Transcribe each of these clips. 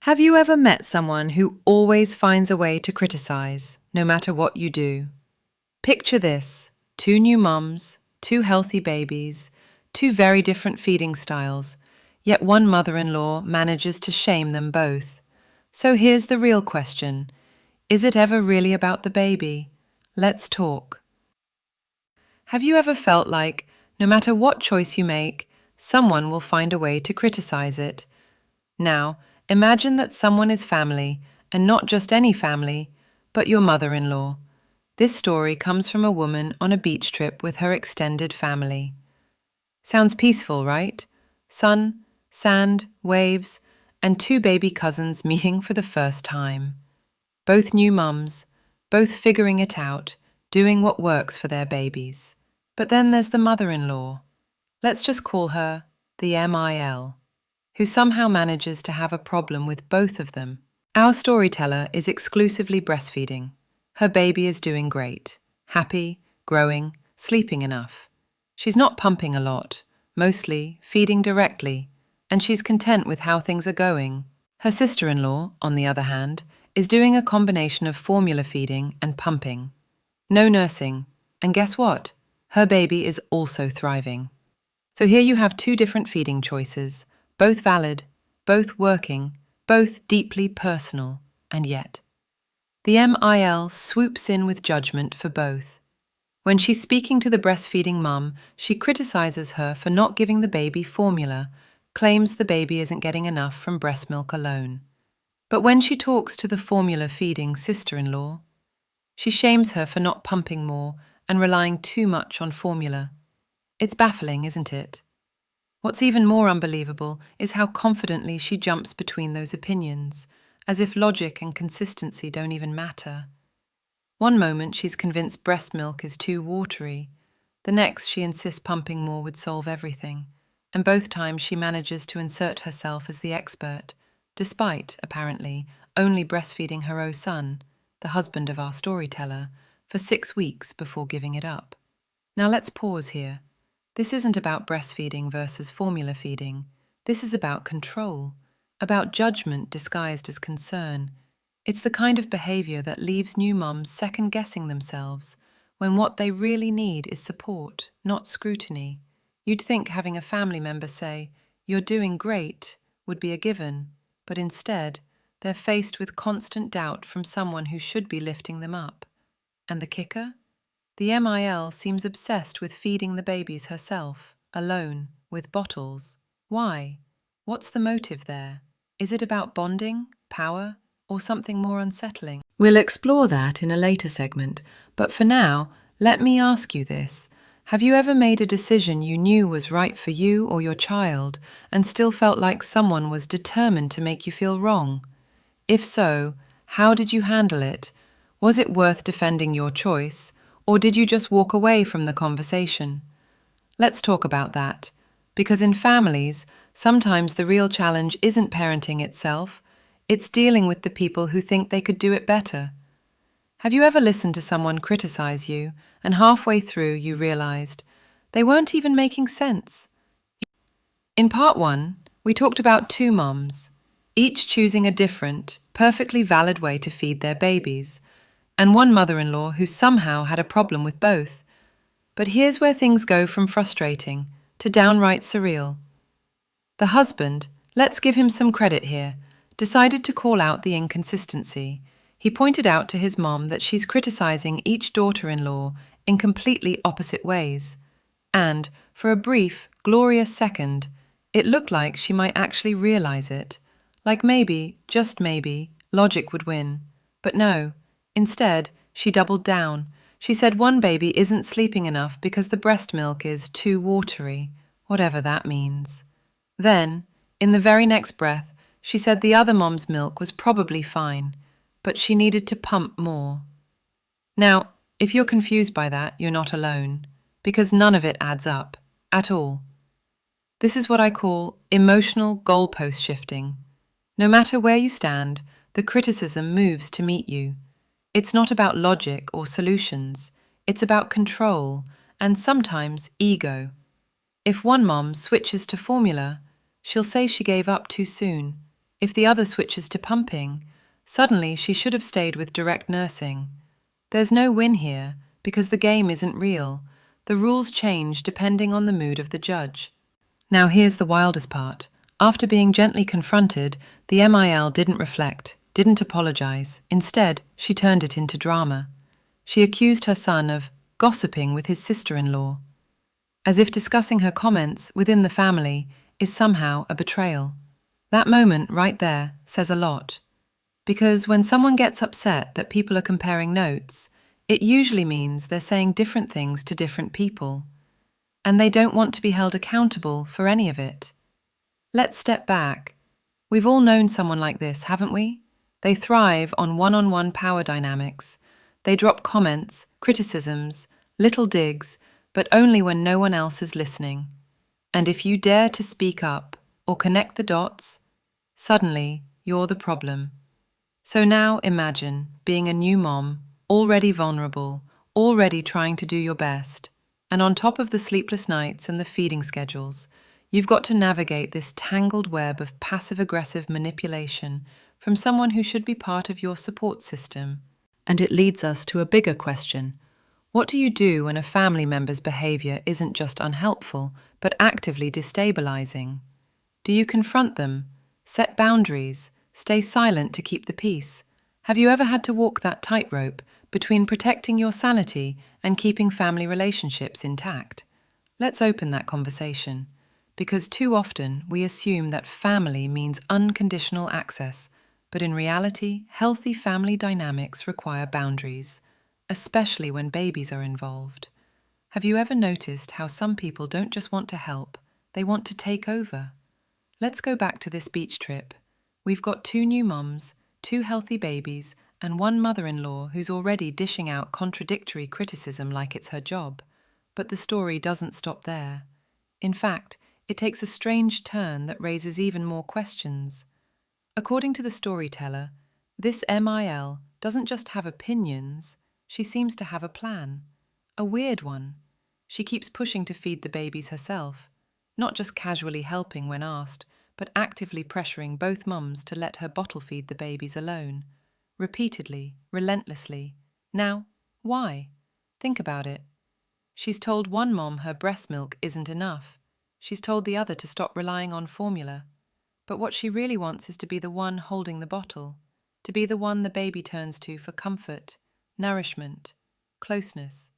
Have you ever met someone who always finds a way to criticize, no matter what you do? Picture this: two new mums, two healthy babies, two very different feeding styles, yet one mother-in-law manages to shame them both. So here's the real question: is it ever really about the baby? Let's talk. Have you ever felt like, no matter what choice you make, someone will find a way to criticize it? Now, imagine that someone is family, and not just any family, but your mother-in-law. This story comes from a woman on a beach trip with her extended family. Sounds peaceful, right? Sun, sand, waves, and two baby cousins meeting for the first time. Both new mums, both figuring it out, doing what works for their babies. But then there's the mother-in-law. Let's just call her the MIL, who somehow manages to have a problem with both of them. Our storyteller is exclusively breastfeeding. Her baby is doing great, happy, growing, sleeping enough. She's not pumping a lot, mostly feeding directly, and she's content with how things are going. Her sister-in-law, on the other hand, is doing a combination of formula feeding and pumping. No nursing, and guess what? Her baby is also thriving. So here you have two different feeding choices, both valid, both working, both deeply personal, and yet the MIL swoops in with judgment for both. When she's speaking to the breastfeeding mum, she criticizes her for not giving the baby formula, claims the baby isn't getting enough from breast milk alone. But when she talks to the formula-feeding sister-in-law, she shames her for not pumping more and relying too much on formula. It's baffling, isn't it? What's even more unbelievable is how confidently she jumps between those opinions, as if logic and consistency don't even matter. One moment she's convinced breast milk is too watery, the next she insists pumping more would solve everything, and both times she manages to insert herself as the expert, despite, apparently, only breastfeeding her own son, the husband of our storyteller, for 6 weeks before giving it up. Now let's pause here. This isn't about breastfeeding versus formula feeding. This is about control, about judgment disguised as concern. It's the kind of behavior that leaves new mums second-guessing themselves when what they really need is support, not scrutiny. You'd think having a family member say, "You're doing great," would be a given, but instead, they're faced with constant doubt from someone who should be lifting them up. And the kicker? The MIL seems obsessed with feeding the babies herself, alone, with bottles. Why? What's the motive there? Is it about bonding, power, or something more unsettling? We'll explore that in a later segment, but for now, let me ask you this. Have you ever made a decision you knew was right for you or your child and still felt like someone was determined to make you feel wrong? If so, how did you handle it? Was it worth defending your choice? Or did you just walk away from the conversation? Let's talk about that, because in families, sometimes the real challenge isn't parenting itself, it's dealing with the people who think they could do it better. Have you ever listened to someone criticize you, and halfway through you realized they weren't even making sense? In part 1, we talked about two moms, each choosing a different, perfectly valid way to feed their babies, and one mother-in-law who somehow had a problem with both. But here's where things go from frustrating to downright surreal. The husband, let's give him some credit here, decided to call out the inconsistency. He pointed out to his mom that she's criticizing each daughter-in-law in completely opposite ways. And, for a brief, glorious second, it looked like she might actually realize it. Like maybe, just maybe, logic would win. But no. Instead, she doubled down. She said one baby isn't sleeping enough because the breast milk is too watery, whatever that means. Then, in the very next breath, she said the other mom's milk was probably fine, but she needed to pump more. Now, if you're confused by that, you're not alone, because none of it adds up, at all. This is what I call emotional goalpost shifting. No matter where you stand, the criticism moves to meet you. It's not about logic or solutions, it's about control and sometimes ego. If one mom switches to formula, she'll say she gave up too soon. If the other switches to pumping, suddenly she should have stayed with direct nursing. There's no win here because the game isn't real. The rules change depending on the mood of the judge. Now here's the wildest part. After being gently confronted, the MIL didn't reflect, didn't apologize. Instead, she turned it into drama. She accused her son of gossiping with his sister-in-law, as if discussing her comments within the family is somehow a betrayal. That moment right there says a lot. Because when someone gets upset that people are comparing notes, it usually means they're saying different things to different people, and they don't want to be held accountable for any of it. Let's step back. We've all known someone like this, haven't we? They thrive on one-on-one power dynamics. They drop comments, criticisms, little digs, but only when no one else is listening. And if you dare to speak up or connect the dots, suddenly you're the problem. So now imagine being a new mom, already vulnerable, already trying to do your best, and on top of the sleepless nights and the feeding schedules, you've got to navigate this tangled web of passive-aggressive manipulation from someone who should be part of your support system. And it leads us to a bigger question. What do you do when a family member's behavior isn't just unhelpful, but actively destabilizing? Do you confront them, set boundaries, stay silent to keep the peace? Have you ever had to walk that tightrope between protecting your sanity and keeping family relationships intact? Let's open that conversation, because too often we assume that family means unconditional access, but in reality, healthy family dynamics require boundaries, especially when babies are involved. Have you ever noticed how some people don't just want to help, they want to take over? Let's go back to this beach trip. We've got 2 new mums, 2 healthy babies, and 1 mother-in-law who's already dishing out contradictory criticism like it's her job. But the story doesn't stop there. In fact, it takes a strange turn that raises even more questions. According to the storyteller, this MIL doesn't just have opinions, she seems to have a plan. A weird one. She keeps pushing to feed the babies herself, not just casually helping when asked, but actively pressuring both mums to let her bottle feed the babies alone. Repeatedly, relentlessly. Now, why? Think about it. She's told one mom her breast milk isn't enough. She's told the other to stop relying on formula. But what she really wants is to be the one holding the bottle, to be the one the baby turns to for comfort, nourishment, closeness.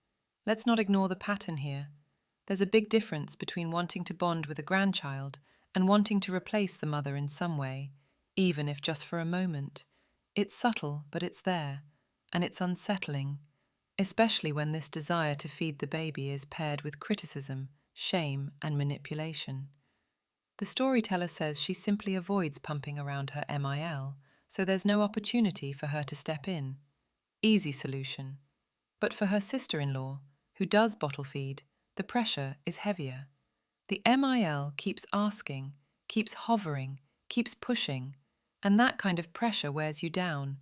Let's not ignore the pattern here. There's a big difference between wanting to bond with a grandchild and wanting to replace the mother in some way, even if just for a moment. It's subtle, but it's there, and it's unsettling, especially when this desire to feed the baby is paired with criticism, shame, and manipulation. The storyteller says she simply avoids pumping around her MIL, so there's no opportunity for her to step in. Easy solution. But for her sister-in-law, who does bottle feed, the pressure is heavier. The MIL keeps asking, keeps hovering, keeps pushing, and that kind of pressure wears you down,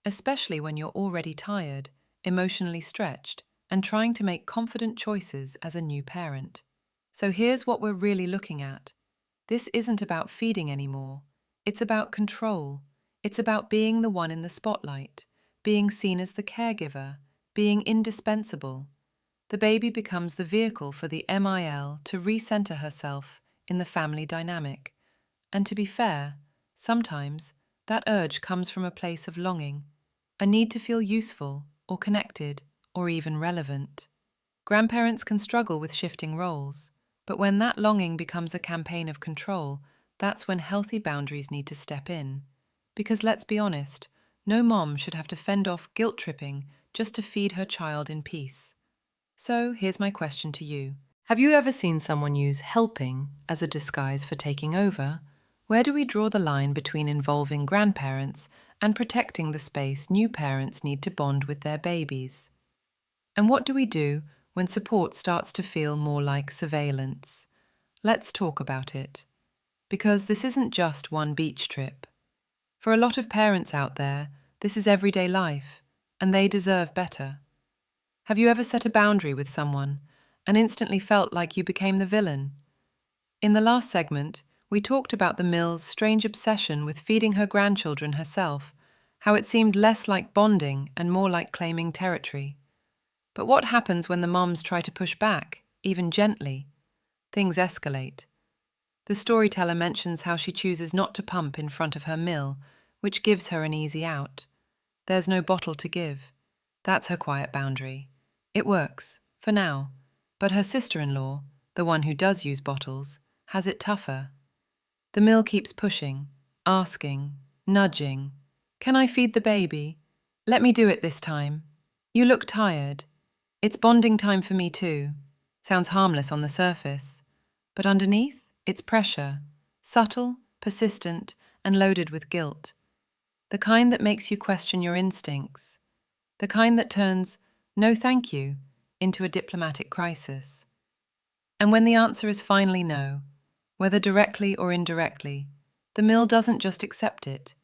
especially when you're already tired, emotionally stretched, and trying to make confident choices as a new parent. So here's what we're really looking at. This isn't about feeding anymore. It's about control. It's about being the one in the spotlight, being seen as the caregiver, being indispensable. The baby becomes the vehicle for the MIL to recenter herself in the family dynamic. And to be fair, sometimes that urge comes from a place of longing, a need to feel useful or connected or even relevant. Grandparents can struggle with shifting roles, but when that longing becomes a campaign of control, that's when healthy boundaries need to step in. Because let's be honest, no mom should have to fend off guilt-tripping just to feed her child in peace. So here's my question to you. Have you ever seen someone use helping as a disguise for taking over? Where do we draw the line between involving grandparents and protecting the space new parents need to bond with their babies? And what do we do when support starts to feel more like surveillance? Let's talk about it. Because this isn't just one beach trip. For a lot of parents out there, this is everyday life, and they deserve better. Have you ever set a boundary with someone and instantly felt like you became the villain? In the last segment, we talked about the mill's strange obsession with feeding her grandchildren herself, how it seemed less like bonding and more like claiming territory. But what happens when the moms try to push back, even gently? Things escalate. The storyteller mentions how she chooses not to pump in front of her mill, which gives her an easy out. There's no bottle to give. That's her quiet boundary. It works, for now. But her sister-in-law, the one who does use bottles, has it tougher. The mill keeps pushing, asking, nudging. Can I feed the baby? Let me do it this time. You look tired. It's bonding time for me too. Sounds harmless on the surface. But underneath, it's pressure. Subtle, persistent, and loaded with guilt. The kind that makes you question your instincts. The kind that turns "no thank you" into a diplomatic crisis. And when the answer is finally no, whether directly or indirectly, the mill doesn't just accept it.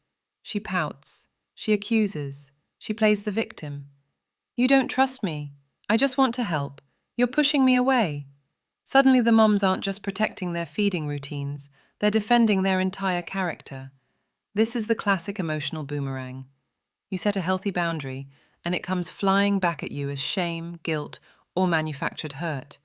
She pouts, she accuses, she plays the victim. You don't trust me. I just want to help. You're pushing me away. Suddenly the moms aren't just protecting their feeding routines, they're defending their entire character. This is the classic emotional boomerang. You set a healthy boundary, and it comes flying back at you as shame, guilt, or manufactured hurt.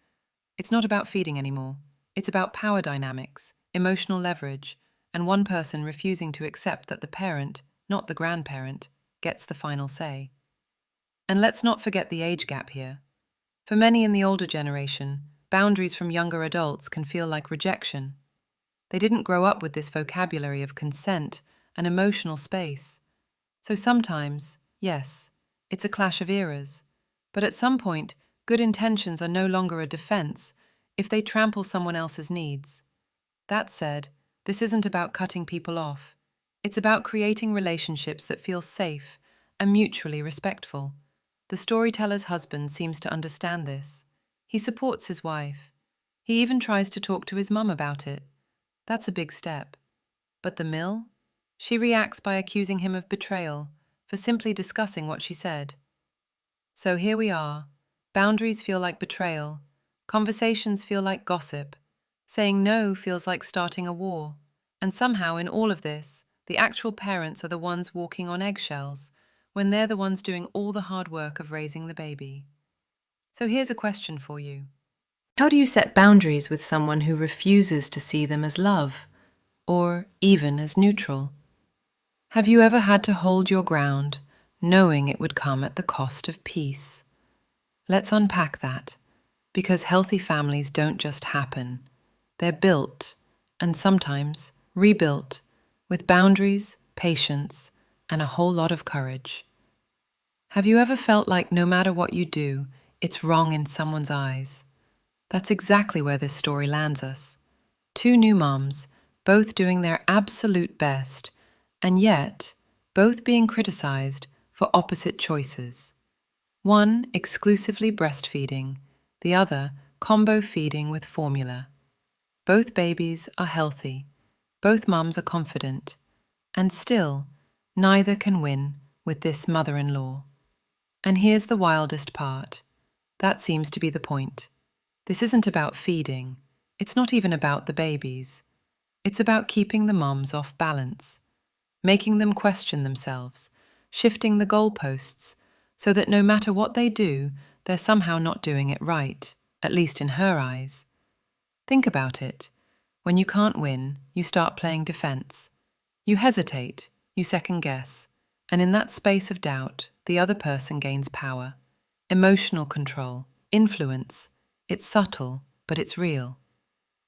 It's not about feeding anymore. It's about power dynamics, emotional leverage, and one person refusing to accept that the parent, not the grandparent, gets the final say. And let's not forget the age gap here. For many in the older generation, boundaries from younger adults can feel like rejection. They didn't grow up with this vocabulary of consent and emotional space. So sometimes, yes, it's a clash of eras. But at some point, good intentions are no longer a defense if they trample someone else's needs. That said, this isn't about cutting people off. It's about creating relationships that feel safe and mutually respectful. The storyteller's husband seems to understand this. He supports his wife. He even tries to talk to his mum about it. That's a big step. But the mill? She reacts by accusing him of betrayal for simply discussing what she said. So here we are. Boundaries feel like betrayal. Conversations feel like gossip. Saying no feels like starting a war. And somehow in all of this, the actual parents are the ones walking on eggshells when they're the ones doing all the hard work of raising the baby. So here's a question for you. How do you set boundaries with someone who refuses to see them as love, or even as neutral? Have you ever had to hold your ground, knowing it would come at the cost of peace? Let's unpack that, because healthy families don't just happen. They're built, and sometimes rebuilt, with boundaries, patience, and a whole lot of courage. Have you ever felt like no matter what you do, it's wrong in someone's eyes? That's exactly where this story lands us. Two new moms, both doing their absolute best, and yet both being criticized for opposite choices. One exclusively breastfeeding, the other combo feeding with formula. Both babies are healthy, both mums are confident, and still, neither can win with this mother-in-law. And here's the wildest part. That seems to be the point. This isn't about feeding. It's not even about the babies. It's about keeping the moms off balance, making them question themselves, shifting the goalposts, so that no matter what they do, they're somehow not doing it right, at least in her eyes. Think about it. When you can't win, you start playing defense. You hesitate, you second guess, and in that space of doubt, the other person gains power, emotional control, influence. It's subtle, but it's real.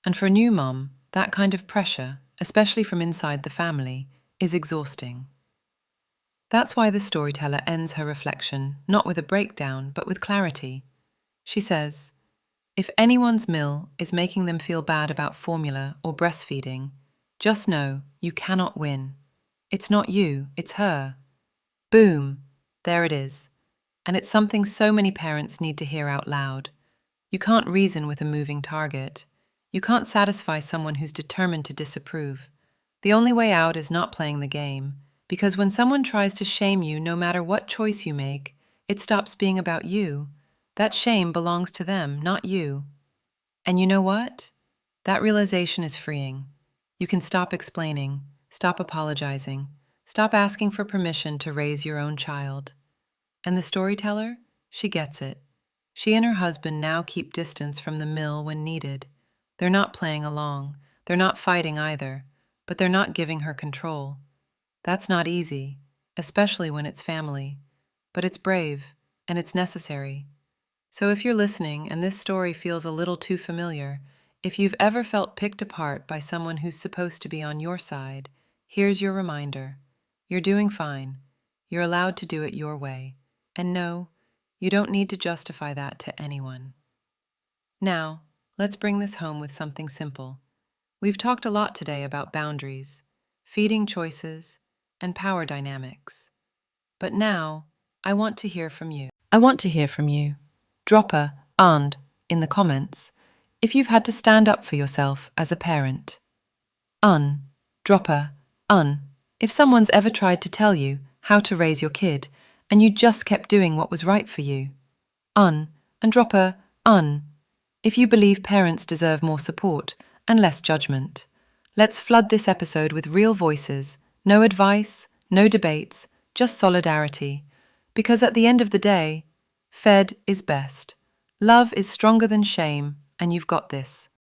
And for a new mom, that kind of pressure, especially from inside the family, is exhausting. That's why the storyteller ends her reflection not with a breakdown, but with clarity. She says, if anyone's mill is making them feel bad about formula or breastfeeding, just know you cannot win. It's not you, it's her. Boom, there it is. And it's something so many parents need to hear out loud. You can't reason with a moving target. You can't satisfy someone who's determined to disapprove. The only way out is not playing the game, because when someone tries to shame you no matter what choice you make, it stops being about you. That shame belongs to them, not you. And you know what? That realization is freeing. You can stop explaining, stop apologizing, stop asking for permission to raise your own child. And the storyteller? She gets it. She and her husband now keep distance from the mill when needed. They're not playing along. They're not fighting either. But they're not giving her control. That's not easy, especially when it's family. But it's brave, and it's necessary. So if you're listening and this story feels a little too familiar, if you've ever felt picked apart by someone who's supposed to be on your side, here's your reminder. You're doing fine. You're allowed to do it your way. And no, you don't need to justify that to anyone. Now, let's bring this home with something simple. We've talked a lot today about boundaries, feeding choices, and power dynamics. But now, I want to hear from you. Drop a "and" in the comments if you've had to stand up for yourself as a parent. Drop a "un" if someone's ever tried to tell you how to raise your kid and you just kept doing what was right for you. And drop a "un" if you believe parents deserve more support and less judgment. Let's flood this episode with real voices, no advice, no debates, just solidarity. Because at the end of the day, fed is best. Love is stronger than shame, and you've got this.